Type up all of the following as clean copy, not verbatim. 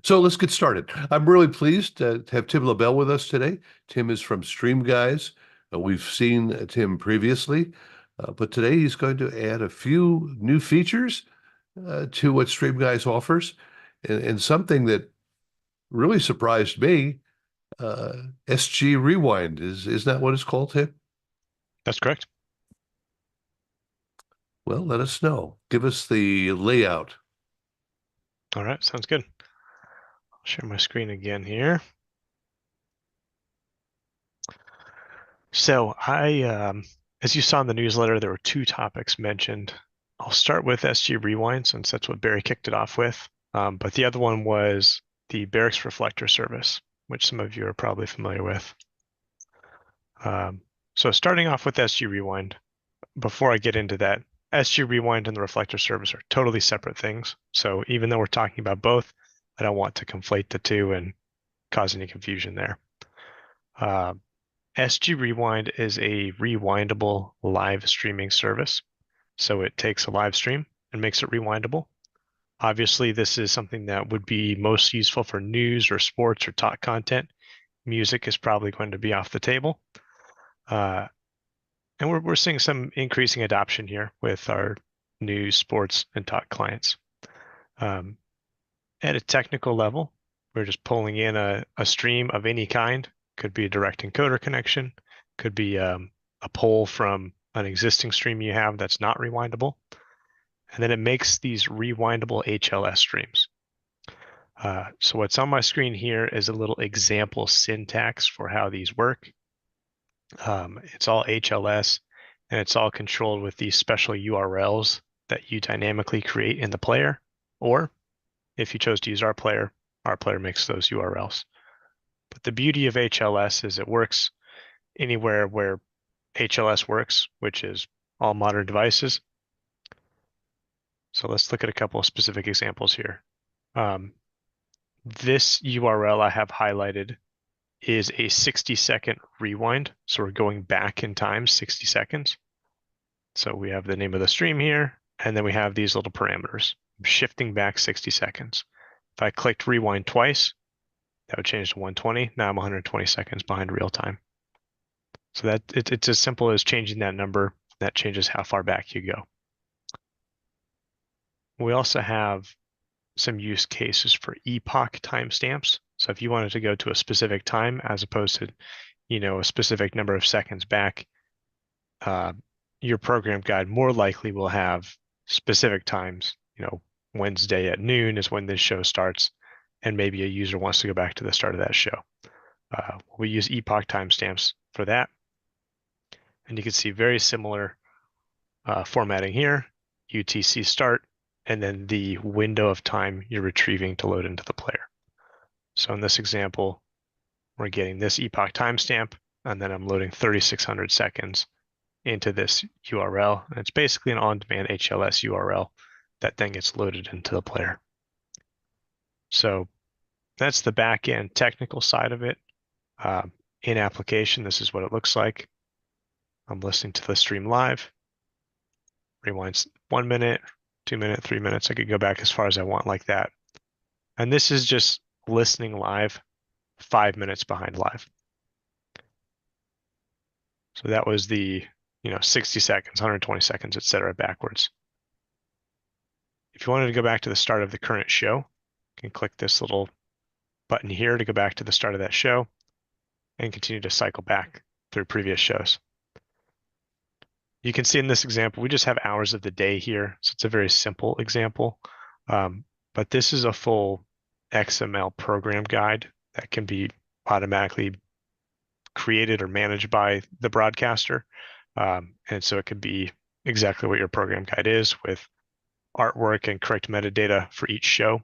So let's get started. I'm really pleased to have Tim Labelle with us today. Tim is from StreamGuys. We've seen Tim previously, but today he's going to add a few new features to what StreamGuys offers, and something that really surprised me. Uh, SG Rewind is that what it's called, Tim? That's correct. Well, let us know. Give us the layout. All right, sounds good. I'll share my screen again here. So as you saw in the newsletter, there were two topics mentioned. I'll start with SG Rewind since that's what Barry kicked it off with. But the other one was the Barracks Reflector service, which some of you are probably familiar with. Um, so starting off with SG Rewind, before I get into that, SG Rewind and the Reflector service are totally separate things. So even though we're talking about both, I don't want to conflate the two and cause any confusion there. Uh, SG Rewind is a rewindable live streaming service. So it takes a live stream and makes it rewindable. Obviously, this is something that would be most useful for news or sports or talk content. Music is probably going to be off the table. Uh, and we're seeing some increasing adoption here with our news, sports, and talk clients. Um, at a technical level, we're just pulling in a stream of any kind. Could be a direct encoder connection, could be a poll from an existing stream you have that's not rewindable. And then it makes these rewindable HLS streams. So what's on my screen here is a little example syntax for how these work. It's all HLS and it's all controlled with these special URLs that you dynamically create in the player. Or if you chose to use our player makes those URLs. But the beauty of HLS is it works anywhere where HLS works, which is all modern devices. So let's look at a couple of specific examples here. Um, this URL I have highlighted is a 60-second rewind. So we're going back in time 60 seconds. So we have the name of the stream here, and then we have these little parameters. I'm shifting back 60 seconds. If I clicked rewind twice, that would change to 120. Now I'm 120 seconds behind real time. So it's as simple as changing that number. That changes how far back you go. We also have some use cases for epoch timestamps. So if you wanted to go to a specific time as opposed to, a specific number of seconds back, uh, your program guide more likely will have specific times. Wednesday at noon is when this show starts, and maybe a user wants to go back to the start of that show. We use epoch timestamps for that. And you can see very similar formatting here, UTC start, and then the window of time you're retrieving to load into the player. So in this example, we're getting this epoch timestamp, and then I'm loading 3,600 seconds into this URL. And it's basically an on-demand HLS URL that then gets loaded into the player. So that's the back-end technical side of it. In application, this is what it looks like. I'm listening to the stream live. Rewinds 1 minute, 2 minutes, 3 minutes. I could go back as far as I want like that. And this is just listening live, 5 minutes behind live. So that was the 60 seconds, 120 seconds, etc. backwards. If you wanted to go back to the start of the current show, you can click this little button here to go back to the start of that show and continue to cycle back through previous shows. You can see in this example, we just have hours of the day here. So it's a very simple example. But this is a full XML program guide that can be automatically created or managed by the broadcaster. And so it could be exactly what your program guide is with artwork and correct metadata for each show.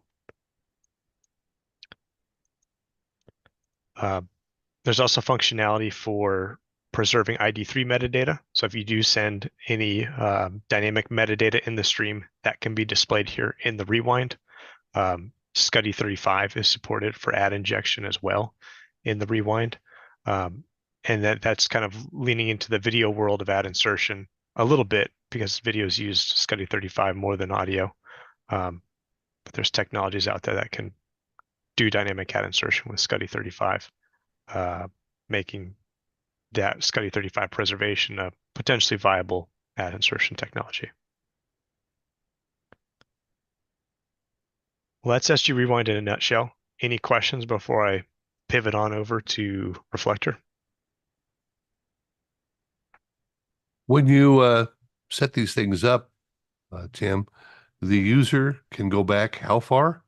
There's also functionality for preserving ID3 metadata. So if you do send any dynamic metadata in the stream, that can be displayed here in the rewind. Scuddy35 is supported for ad injection as well in the rewind. And that's kind of leaning into the video world of ad insertion a little bit because videos used Scuddy35 more than audio. But there's technologies out there that can do dynamic CAD insertion with SCSI 35, making that SCSI 35 preservation a potentially viable ad insertion technology. Well, that's SG Rewind in a nutshell. Any questions before I pivot on over to Reflector? When you set these things up, Tim, the user can go back how far?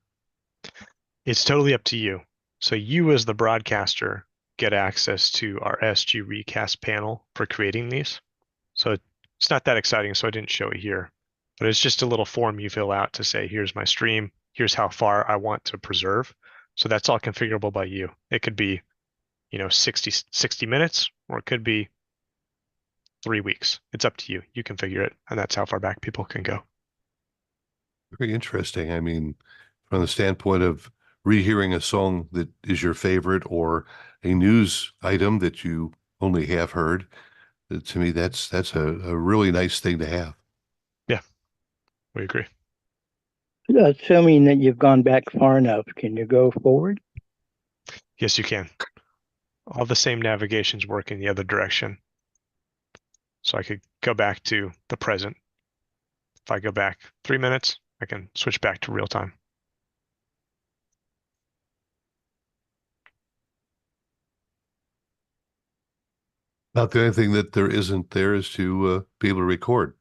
It's totally up to you. So you as the broadcaster get access to our SG Recast panel for creating these. So it's not that exciting, so I didn't show it here. But it's just a little form you fill out to say, here's my stream, here's how far I want to preserve. So that's all configurable by you. It could be, 60 minutes, or it could be 3 weeks. It's up to you. You configure it, and that's how far back people can go. Very interesting. I mean, from the standpoint of rehearing a song that is your favorite or a news item that you only have heard, to me, that's a really nice thing to have. Yeah, we agree. Assuming that you've gone back far enough, can you go forward? Yes, you can. All the same navigations work in the other direction. So I could go back to the present. If I go back 3 minutes, I can switch back to real time. About the only thing that there isn't there is to be able to record.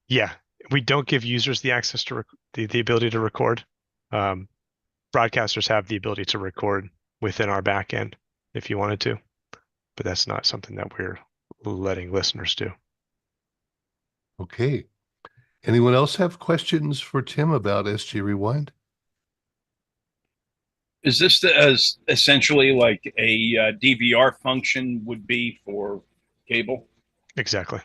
Yeah, we don't give users the access to the ability to record. Broadcasters have the ability to record within our backend if you wanted to, but that's not something that we're letting listeners do. Okay. Anyone else have questions for Tim about SG Rewind? Is this as essentially like a DVR function would be for cable? Exactly.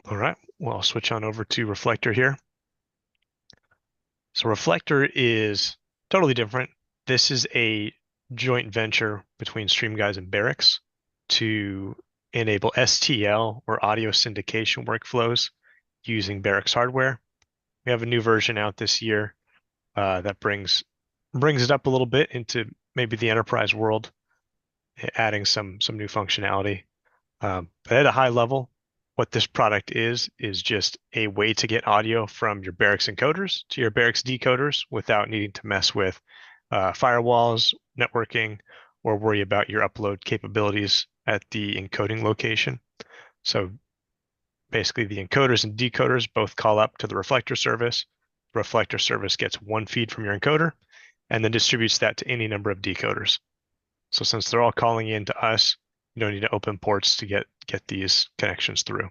All right, well, I'll switch on over to Reflector here. So Reflector is totally different. This is a joint venture between StreamGuys and Barracks to enable STL or audio syndication workflows using Barracks hardware. We have a new version out this year that brings it up a little bit into maybe the enterprise world, adding some new functionality. But at a high level, what this product is just a way to get audio from your Barracks encoders to your Barracks decoders without needing to mess with firewalls, networking, or worry about your upload capabilities at the encoding location. So basically, the encoders and decoders both call up to the reflector service. The reflector service gets one feed from your encoder and then distributes that to any number of decoders. So since they're all calling in to us, you don't need to open ports to get these connections through.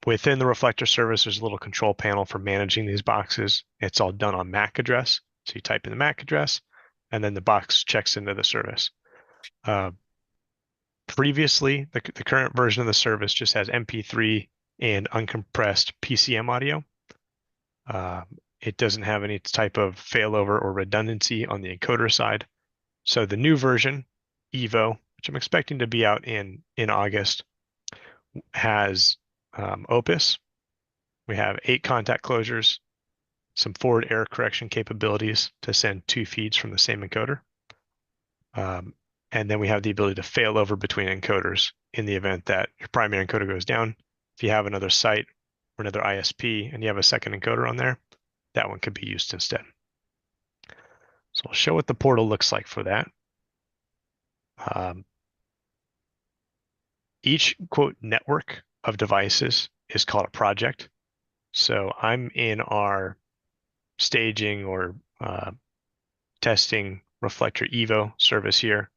Within the reflector service, there's a little control panel for managing these boxes. It's all done on MAC address. So you type in the MAC address, and then the box checks into the service. Previously, the current version of the service just has MP3 and uncompressed PCM audio. It doesn't have any type of failover or redundancy on the encoder side. So the new version, Evo, which I'm expecting to be out in August, has Opus. We have 8 contact closures, some forward error correction capabilities to send 2 feeds from the same encoder. And then we have the ability to fail over between encoders in the event that your primary encoder goes down. If you have another site or another ISP and you have a second encoder on there, that one could be used instead. So I'll show what the portal looks like for that. Each quote network of devices is called a project. So I'm in our staging or testing Reflector Evo service here.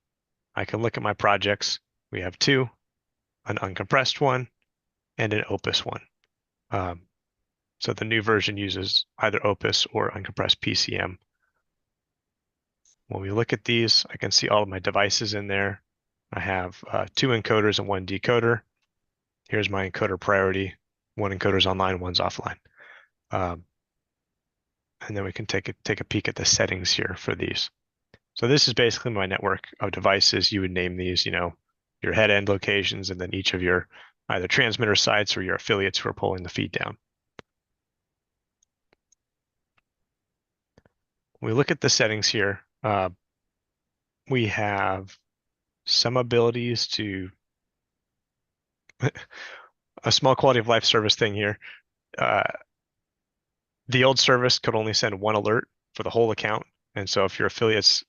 I can look at my projects. We have 2, an uncompressed one and an Opus one. So the new version uses either Opus or uncompressed PCM. When we look at these, I can see all of my devices in there. I have 2 encoders and 1 decoder. Here's my encoder priority. 1 encoder's online, 1's offline. And then we can take a peek at the settings here for these. So this is basically my network of devices. You would name these, your head end locations, and then each of your either transmitter sites or your affiliates who are pulling the feed down. When we look at the settings here, we have some abilities to a small quality of life service thing here. The old service could only send one alert for the whole account. And so if your affiliates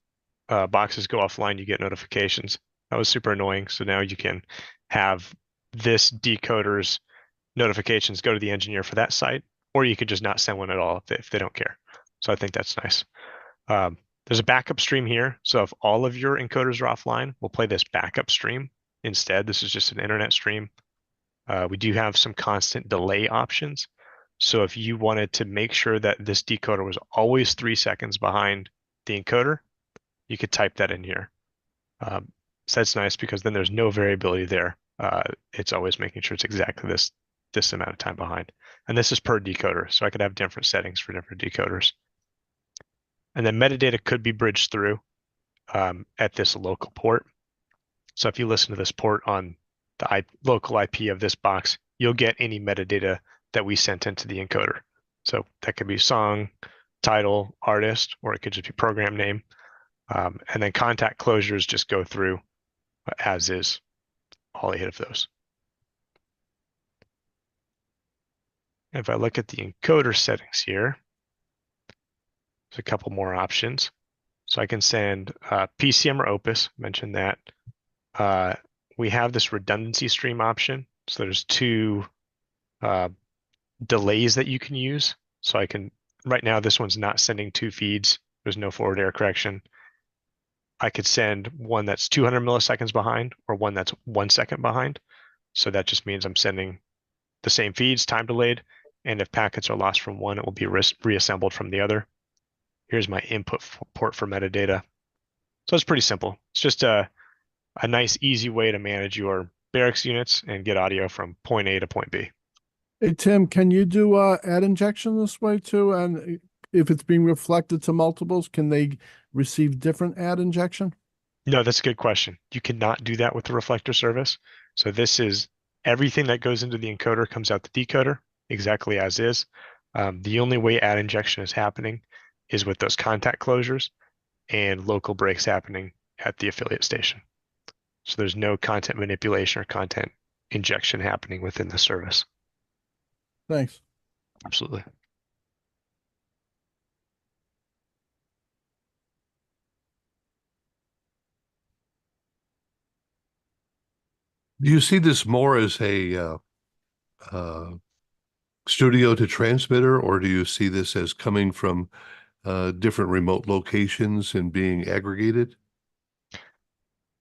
boxes go offline, you get notifications. That was super annoying. So now you can have this decoder's notifications go to the engineer for that site, or you could just not send one at all if they don't care. So I think that's nice. There's a backup stream here. So if all of your encoders are offline, we'll play this backup stream instead. This is just an internet stream. We do have some constant delay options. So if you wanted to make sure that this decoder was always 3 seconds behind the encoder, you could type that in here. So that's nice because then there's no variability there. It's always making sure it's exactly this amount of time behind. And this is per decoder, so I could have different settings for different decoders. And then metadata could be bridged through at this local port. So if you listen to this port on the local IP of this box, you'll get any metadata that we sent into the encoder. So that could be song, title, artist, or it could just be program name. And then contact closures just go through as is, all 8 of those. If I look at the encoder settings here, there's a couple more options. So I can send PCM or Opus, mentioned that. We have this redundancy stream option. So there's 2 delays that you can use. So I can, right now, this one's not sending 2 feeds. There's no forward error correction. I could send one that's 200 milliseconds behind or one that's 1 second behind. So that just means I'm sending the same feeds, time delayed. And if packets are lost from one, it will be reassembled from the other. Here's my input port for metadata. So it's pretty simple. It's just a nice, easy way to manage your barracks units and get audio from point A to point B. Hey, Tim, can you do ad injection this way too? And if it's being reflected to multiples, can they receive different ad injection? No, that's a good question. You cannot do that with the reflector service. So this is everything that goes into the encoder comes out the decoder exactly as is. The only way ad injection is happening is with those contact closures and local breaks happening at the affiliate station. So there's no content manipulation or content injection happening within the service. Thanks. Absolutely. Do you see this more as a studio to transmitter, or do you see this as coming from different remote locations and being aggregated?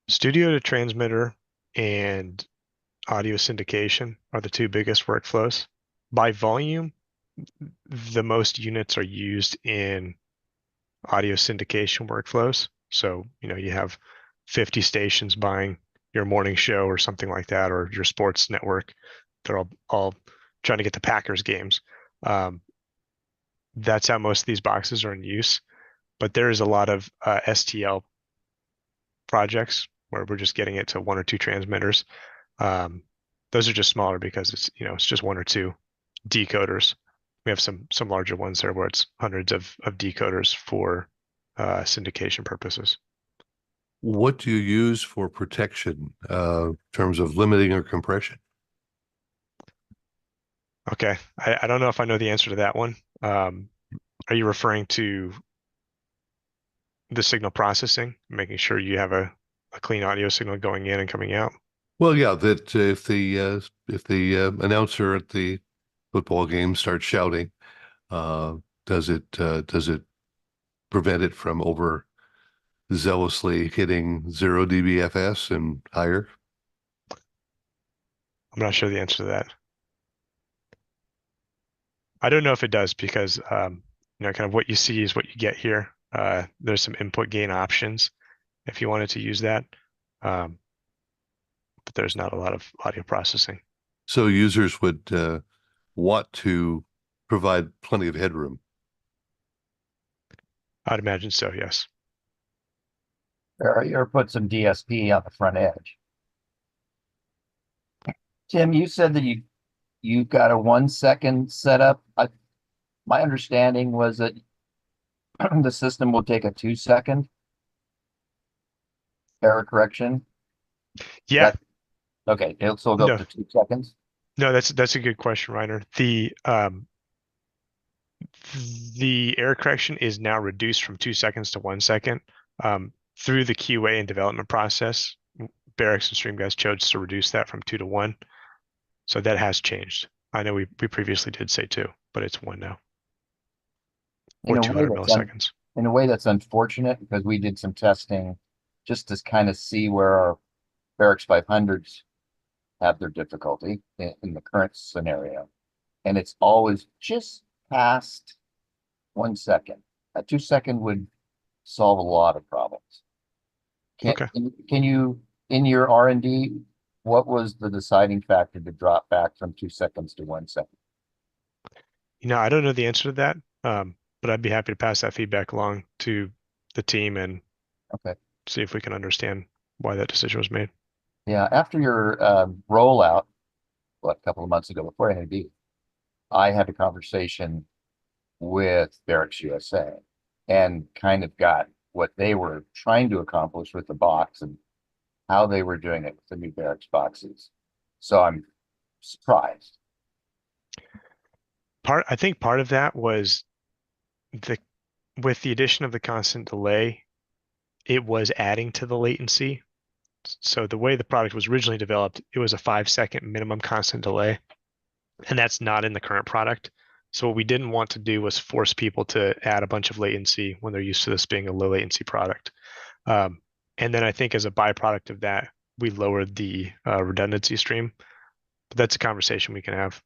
Studio to transmitter and audio syndication are the 2 biggest workflows. By volume, the most units are used in audio syndication workflows. So, you have 50 stations buying your morning show or something like that, or your sports network. They're all trying to get the Packers games. That's how most of these boxes are in use. But there is a lot of STL projects where we're just getting it to 1 or 2 transmitters. Those are just smaller because it's just 1 or 2 decoders. We have some larger ones there where it's hundreds of decoders for syndication purposes. What do you use for protection in terms of limiting or compression? Okay, I don't know if I know the answer to that one. Are you referring to the signal processing, making sure you have a clean audio signal going in and coming out? Well, yeah, that if the announcer at the football game starts shouting, does it prevent it from zealously hitting 0 dBFS and higher? I'm not sure the answer to that. I don't know if it does because kind of what you see is what you get here. There's some input gain options if you wanted to use that, but there's not a lot of audio processing. So users would want to provide plenty of headroom. I'd imagine so, yes. or put some DSP on the front edge. Tim, you said that you got a 1 second setup. My understanding was that the system will take a 2 second error correction. Yeah, Okay, it'll still go up no, to 2 seconds. no, that's a good question, Reiner. The error correction is now reduced from 2 seconds to 1 second. Through the QA and development process, Barracks and StreamGuys chose to reduce that from 2 to 1. So that has changed. I know we previously did say 2, but it's 1 now. Or 200 milliseconds. In a way that's unfortunate because we did some testing just to kind of see where our Barracks 500s have their difficulty in the current scenario. And it's always just past 1 second. A 2 second would solve a lot of problems. Okay. Can you, in your R&D, what was the deciding factor to drop back from 2 seconds to 1 second? I don't know the answer to that, but I'd be happy to pass that feedback along to the team and see if we can understand why that decision was made. Yeah, after your rollout, a couple of months ago before NAB, I had a conversation with Barracks USA and kind of got what they were trying to accomplish with the box and how they were doing it with the new Barracks boxes. So I'm surprised. I think part of that was with the addition of the constant delay, it was adding to the latency. So the way the product was originally developed, it was a 5-second minimum constant delay, and that's not in the current product. So what we didn't want to do was force people to add a bunch of latency when they're used to this being a low latency product. And then I think as a byproduct of that, we lowered the redundancy stream. But that's a conversation we can have.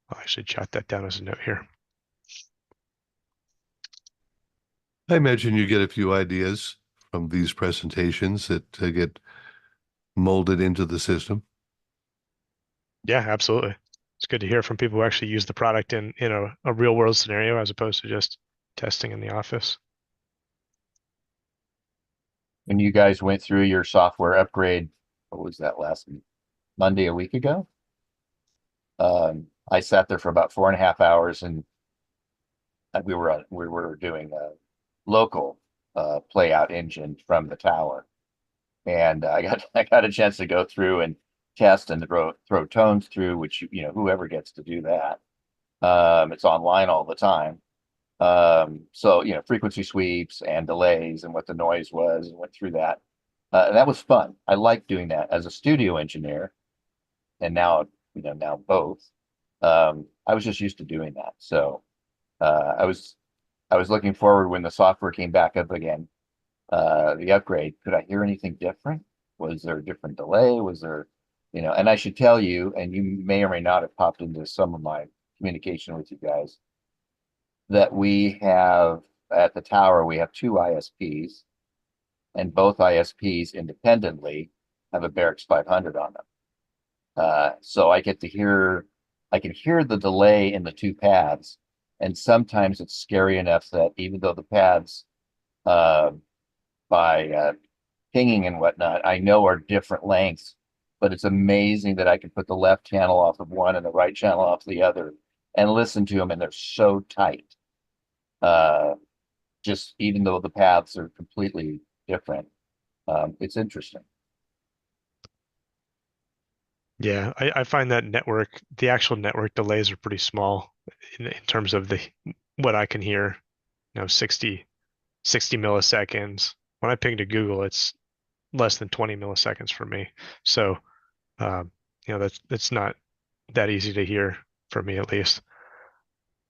I'll actually jot that down as a note here. I imagine you get a few ideas from these presentations that get molded into the system. Yeah, absolutely. It's good to hear from people who actually use the product in a real world scenario as opposed to just testing in the office. When you guys went through your software upgrade, what was that, last Monday, a week ago? I sat there for about 4.5 hours and we were doing a local play out engine from the tower. And I got a chance to go through and test and throw tones through, which whoever gets to do that. It's online all the time. So frequency sweeps and delays and what the noise was, and went through that. And that was fun. I like doing that as a studio engineer, and now both. I was just used to doing that. So I was looking forward when the software came back up again. The upgrade, could I hear anything different? Was there a different delay? Was there, and I should tell you, and you may or may not have popped into some of my communication with you guys, that we have at the tower, we have 2 ISPs, and both ISPs independently have a Barracks 500 on them. So I can hear the delay in the 2 pads, and sometimes it's scary enough that even though the pads by pinging and whatnot, I know are different lengths, but it's amazing that I can put the left channel off of one and the right channel off the other and listen to them, and they're so tight. Just even though the paths are completely different, it's interesting. Yeah, I find that the actual network delays are pretty small in terms of what I can hear. 60 milliseconds. When I ping to Google, it's less than 20 milliseconds for me. So, that's not that easy to hear for me, at least.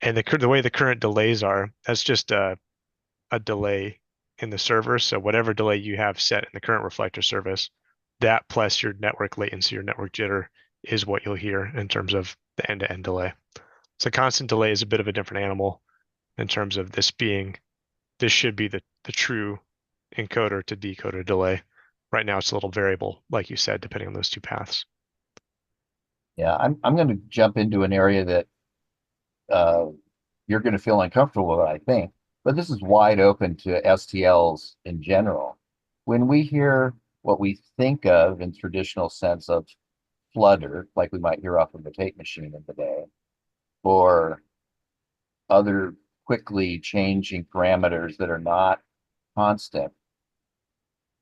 And the way the current delays are, that's just a delay in the server. So whatever delay you have set in the current reflector service, that plus your network latency, your network jitter, is what you'll hear in terms of the end-to-end delay. So constant delay is a bit of a different animal in terms of this should be the true encoder to decoder delay. Right now it's a little variable, like you said, depending on those 2 paths. Yeah, I'm going to jump into an area that you're going to feel uncomfortable with it, I think. But this is wide open to STLs in general. When we hear what we think of in traditional sense of flutter, like we might hear off of a tape machine in the day, or other quickly changing parameters that are not constant,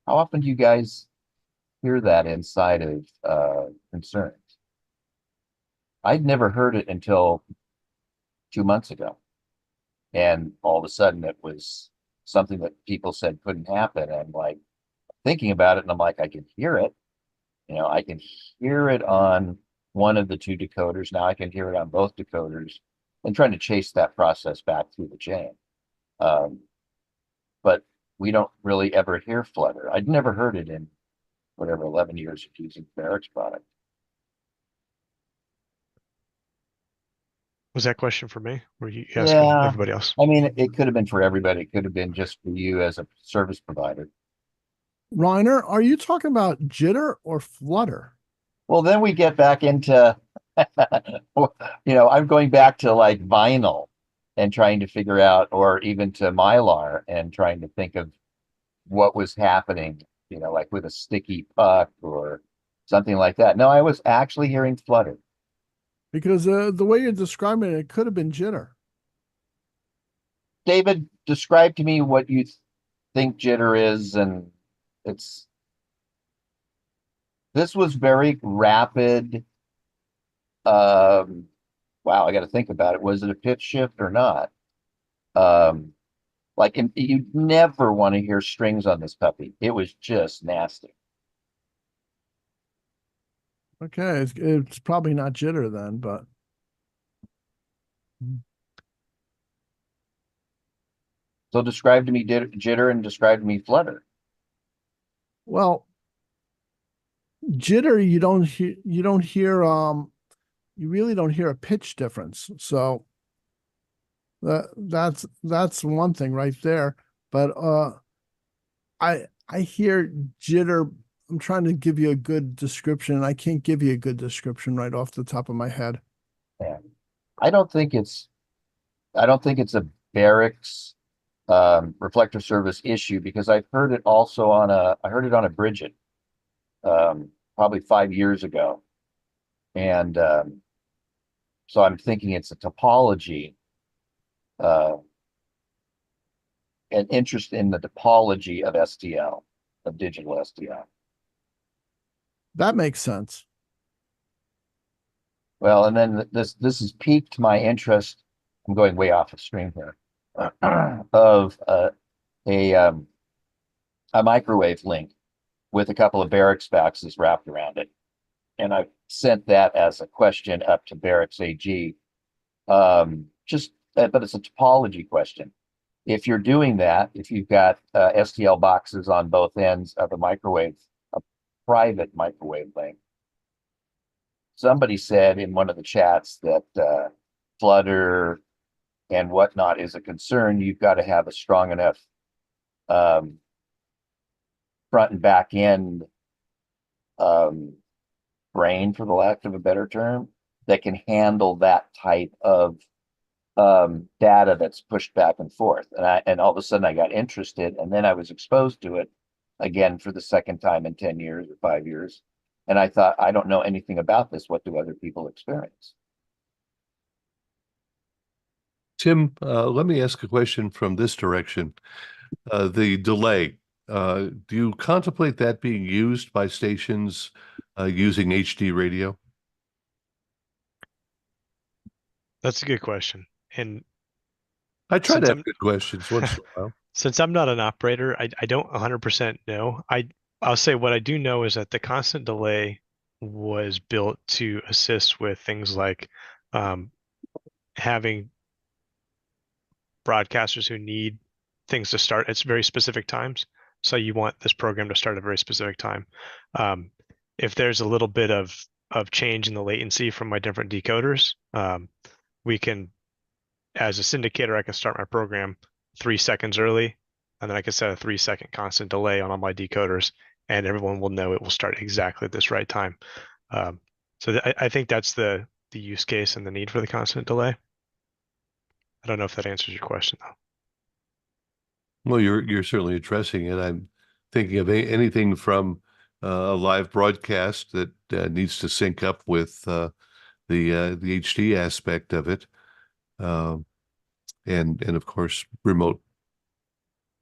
how often do you guys hear that inside of concerns? I'd never heard it until 2 months ago. And all of a sudden it was something that people said couldn't happen. And like thinking about it, and I'm like, I can hear it. I can hear it on one of the two decoders. Now I can hear it on both decoders, and trying to chase that process back through the chain. But we don't really ever hear flutter. I'd never heard it in whatever 11 years of using Barrick's product. Was that question for me? Or you asking Yeah, everybody else? I mean, it could have been for everybody. It could have been just for you as a service provider. Reiner, are you talking about jitter or flutter? Well, then we get back into, I'm going back to like vinyl and trying to figure out, or even to Mylar and trying to think of what was happening, like with a sticky puck or something like that. No, I was actually hearing flutter. Because the way you're describing it, it could have been jitter. David, describe to me what you think jitter is, and this was very rapid. Wow, I got to think about it. Was it a pitch shift or not? Like you never want to hear strings on this puppy. It was just nasty. Okay, it's probably not jitter then, but So describe to me jitter and describe to me flutter. well, jitter you don't hear you really don't hear a pitch difference. So that's one thing right there. But I hear jitter. I'm trying to give you a good description. I can't give you a good description right off the top of my head. Yeah. I don't think it's a Barrick's reflector service issue, because I've heard it also I heard it on a Bridget probably 5 years ago. And so I'm thinking it's a topology, an interest in the topology of STL, of digital STL. That makes sense. Well, and then this has piqued my interest. I'm going way off of stream here. Of a microwave link with a couple of Barrick's boxes wrapped around it, and I've sent that as a question up to Barrick's AG. But it's a topology question. If you're doing that, if you've got STL boxes on both ends of a private microwave link, somebody said in one of the chats that flutter and whatnot is a concern. You've got to have a strong enough front and back end brain, for the lack of a better term, that can handle that type of data that's pushed back and forth. And all of a sudden I got interested, and then I was exposed to it again for the second time in 10 years or 5 years. And I thought, I don't know anything about this. What do other people experience? Tim, let me ask a question from this direction. The delay, do you contemplate that being used by stations using HD radio? That's a good question. And I try since to I'm have good questions once in a while. since I'm not an operator, I don't 100% know. I'll say what I do know is that the constant delay was built to assist with things like having broadcasters who need things to start at very specific times. So you want this program to start at a very specific time. If there's a little bit of change in the latency from my different decoders, we can, as a syndicator, I can start my program 3 seconds early, and then I can set a 3-second constant delay on all my decoders, and everyone will know it will start exactly at this right time. So I think that's the use case and the need for the constant delay. I don't know if that answers your question though. Well, you're certainly addressing it. I'm thinking of anything from a live broadcast that needs to sync up with the HD aspect of it, um, and of course remote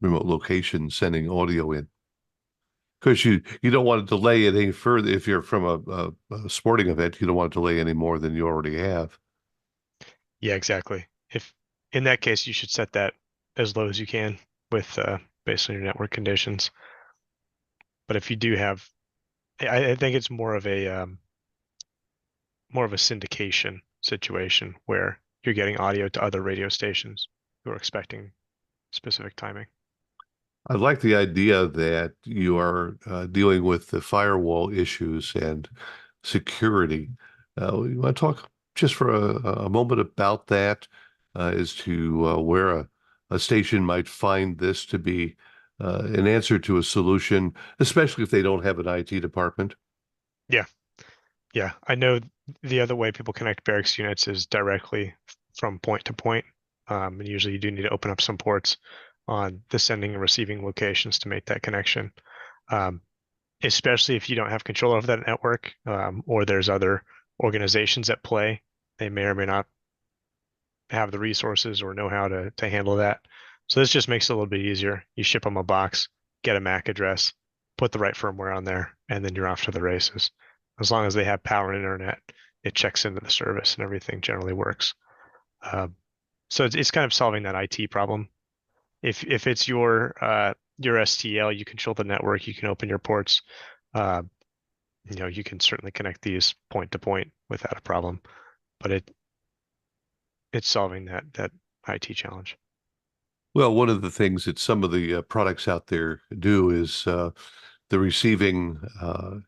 location sending audio in. Because you don't want to delay it any further. If you're from a sporting event, you don't want to delay any more than you already have. Yeah, exactly. If in that case, you should set that as low as you can with based on your network conditions. But if you do have, I think it's more of a syndication situation where you're getting audio to other radio stations who are expecting specific timing. I like the idea that you are dealing with the firewall issues and security. We want to talk just for a moment about that, as to where a station might find this to be an answer to a solution, especially if they don't have an IT department. Yeah. Yeah. I know the other way people connect barracks units is directly from point to point. And usually you do need to open up some ports on the sending and receiving locations to make that connection. Especially if you don't have control over that network, or there's other organizations at play. They may or may not have the resources or know how to handle that. So this just makes it a little bit easier. You ship them a box, get a MAC address, put the right firmware on there, and then you're off to the races. As long as they have power and internet, it checks into the service and everything generally works. So it's kind of solving that IT problem. If it's your STL, you control the network, you can open your ports. You can certainly connect these point to point without a problem, but it's solving that IT challenge. Well, one of the things that some of the products out there do is the receiving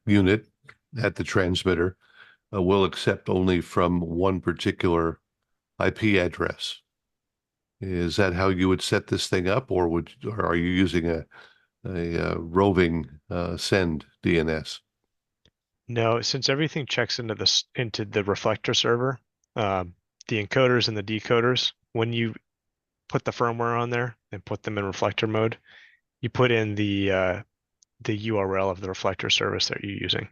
unit at the transmitter will accept only from one particular IP address. Is that how you would set this thing up, or are you using a roving send DNS? No, since everything checks into the reflector server, the encoders and the decoders, when you put the firmware on there and put them in reflector mode, you put in the URL of the reflector service that you're using.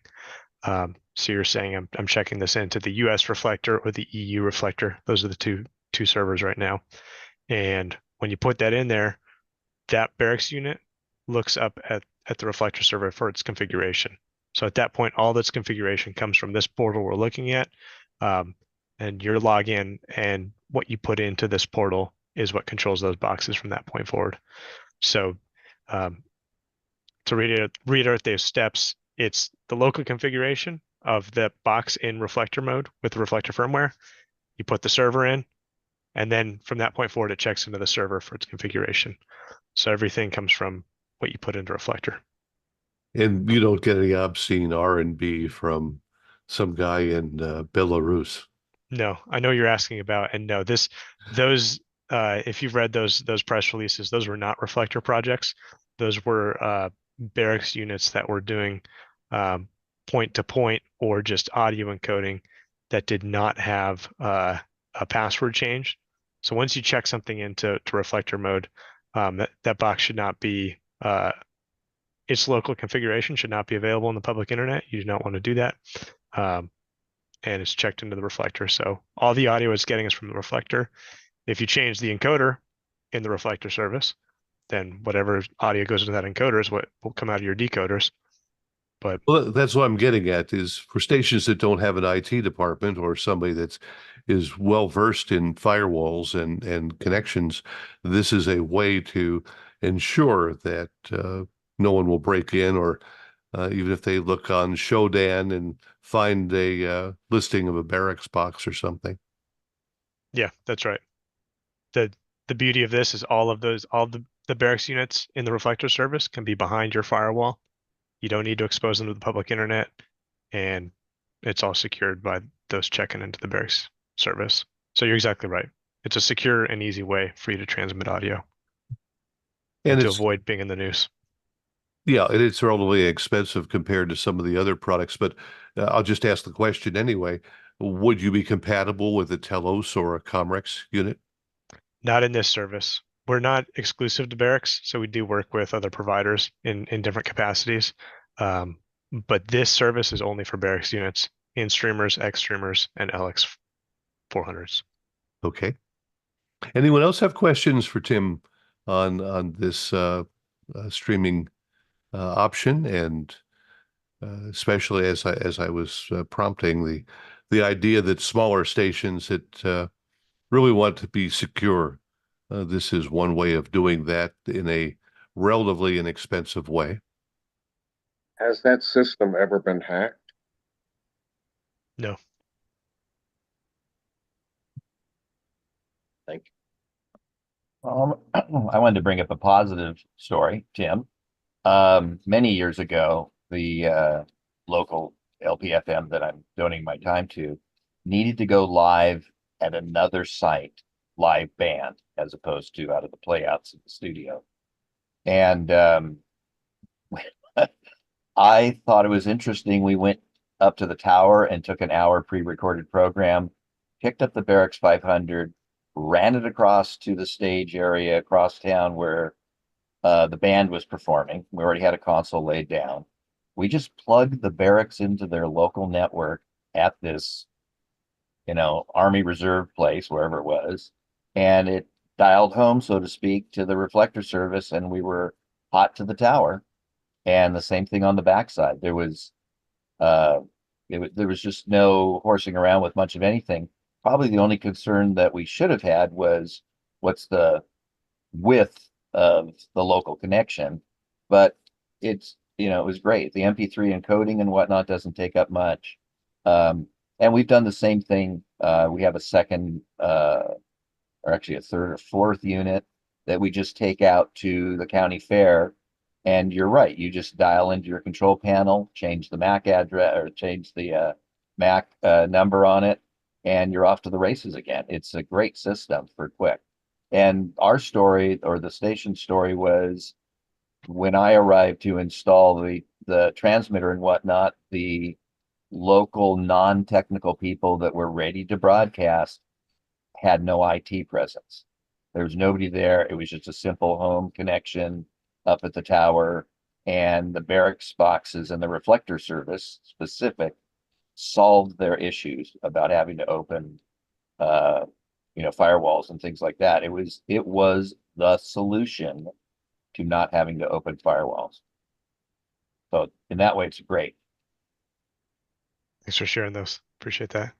So you're saying I'm checking this into the US reflector or the EU reflector. Those are the two servers right now. And when you put that in there, that barracks unit looks up at the reflector server for its configuration. So at that point, all of its configuration comes from this portal we're looking at, and your login and what you put into this portal is what controls those boxes from that point forward. So to reiterate those steps, it's the local configuration of the box in reflector mode with the reflector firmware. You put the server in, and then from that point forward, it checks into the server for its configuration. So everything comes from what you put into reflector. And you don't get any obscene R&B from some guy in Belarus. No, I know you're asking about, and no, those if you've read those press releases, those were not reflector projects. Those were barracks units that were doing point to point or just audio encoding that did not have a password change. So once you check something into reflector mode, that box should not be its local configuration should not be available on the public internet. You do not want to do that. And it's checked into the reflector. So all the audio it's getting is from the reflector. If you change the encoder in the reflector service, then whatever audio goes into that encoder is what will come out of your decoders. But well, that's what I'm getting at, is for stations that don't have an IT department or somebody is well versed in firewalls and connections, this is a way to ensure that no one will break in, or even if they look on Shodan and find a listing of a barracks box or something. yeah, that's right. The beauty of this is all the barracks units in the reflector service can be behind your firewall. You don't need to expose them to the public internet, and it's all secured by those checking into the barracks service. So you're exactly right. It's a secure and easy way for you to transmit audio and to avoid being in the news. Yeah, and it's relatively expensive compared to some of the other products, but I'll just ask the question anyway. Would you be compatible with a Telos or a Comrex unit? Not in this service. We're not exclusive to barracks, so we do work with other providers in different capacities. But this service is only for barracks units in streamers, X streamers, and LX 400s. Okay. Anyone else have questions for Tim on this streaming option, and especially as I was prompting the idea that smaller stations that really want to be secure, this is one way of doing that in a relatively inexpensive way. Has that system ever been hacked? No. Thank I wanted to bring up a positive story, Tim. Many years ago, the local LPFM that I'm donating my time to needed to go live at another site, live band, as opposed to out of the playouts in the studio. And I thought it was interesting. We went up to the tower and took an hour pre-recorded program, picked up the Barracks 500, ran it across to the stage area across town where the band was performing. We already had a console laid down. We just plugged the barracks into their local network at this, Army Reserve place, wherever it was, and it dialed home, so to speak, to the reflector service, and we were hot to the tower. And the same thing on the backside. There was just no horsing around with much of anything. Probably the only concern that we should have had was what's the width of the local connection, but it was great. The MP3 encoding and whatnot doesn't take up much. And we've done the same thing. We have a second, or actually a third or fourth unit that we just take out to the county fair. And you're right, you just dial into your control panel, change the MAC address or change the MAC number on it, and you're off to the races again. It's a great system for quick. And our story, or the station story, was when I arrived to install the transmitter and whatnot, the local non-technical people that were ready to broadcast had no IT presence. There was nobody there. It was just a simple home connection up at the tower, and the barracks boxes and the reflector service specific solved their issues about having to open firewalls and things like that. It was the solution to not having to open firewalls. So in that way, it's great. Thanks for sharing those. Appreciate that.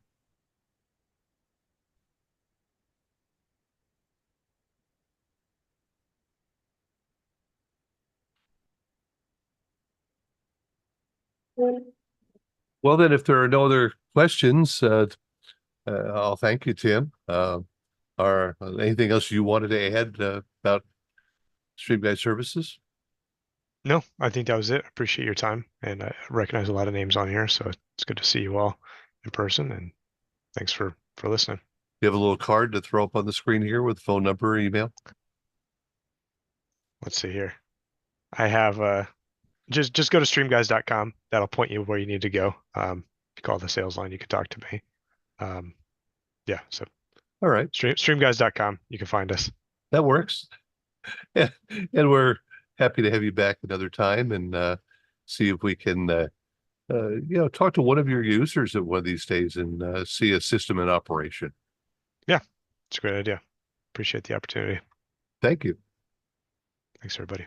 Well, then, if there are no other questions, I'll thank you, Tim. Or anything else you wanted to add about StreamGuys services? No, I think that was it. Appreciate your time, and I recognize a lot of names on here, so it's good to see you all in person, and thanks for listening. You have a little card to throw up on the screen here with phone number, email? Let's see here. I have just go to streamguys.com. That'll point you where you need to go. If you call the sales line, you can talk to me. Yeah, so All right, streamguys.com, you can find us. that works. Yeah, and we're happy to have you back another time and see if we can talk to one of your users at one of these days and see a system in operation. Yeah, it's a great idea. Appreciate the opportunity. Thank you. Thanks, everybody.